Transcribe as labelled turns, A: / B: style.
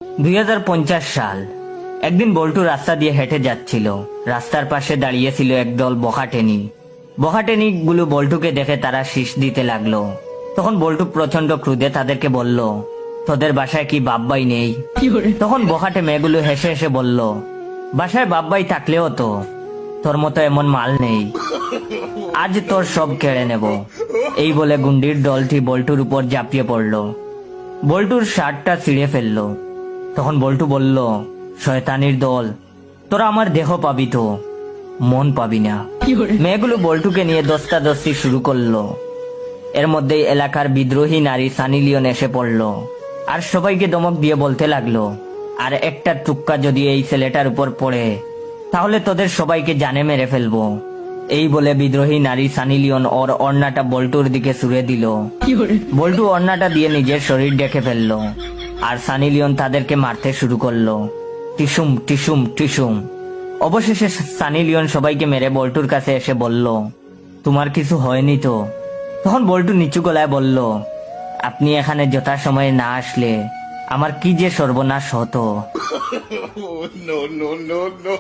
A: 2050 সাল। একদিন বল্টু রাস্তা দিয়ে হেঁটে যাচ্ছিল। রাস্তার পাশে দাঁড়িয়েছিল একদল বখাটেনি। বখাটেনি গুলো বল্টুকে দেখে তারা শীষ দিতে লাগলো। তখন বল্টু প্রচন্ড ক্রোধে তাদেরকে বলল, তোদের বাসায় কি বাপ্পাই নেই? তখন বখাটে মেয়েগুলো হেসে হেসে বলল, বাসায় বাপ্পাই থাকলেও তো তোর মতো এমন মাল নেই, আজ তোর সব কেড়ে নেব। এই বলে গুন্ডির দলটি বল্টুর উপর ঝাঁপিয়ে পড়ল। বল্টুর শার্টটা ছিঁড়ে ফেললো। তখন বল্টু বলল, শয়তানির দল, তোরা আমার দেহ পাবি তো মন পাবি না। মেয়েগুলো বল্টুকে নিয়ে দস্তাদস্তি শুরু করলো। এর মধ্যেই এলাকার বিদ্রোহী নারী সানি লিওন এসে পড়লো আর সবাইকে ধমক দিয়ে বলতে লাগলো, আর একটা টুক্কা যদি এই ছেলেটার উপর পড়ে তাহলে তোদের সবাইকে জানে মেরে ফেলবো। এই বলে বিদ্রোহী নারী সানি লিওন ওর ওড়নাটা বল্টুর দিকে ছুঁড়ে দিল। বল্টু ওড়নাটা দিয়ে নিজের শরীর ঢেকে ফেললো আর সানি লিওন তাদেরকে মারতে শুরু করলো। টিসুম টিসুম টিসুম। অবশেষে সানি লিওন সবাইকে মেরে বল্টুর কাছে এসে বলল, তোমার কিছু হয়নি তো? তখন বল্টু নিচু গলায় বলল, আপনি এখানে যথা সময়ে না আসলে আমার কি যে সর্বনাশ হতো।
B: No, no, no, no.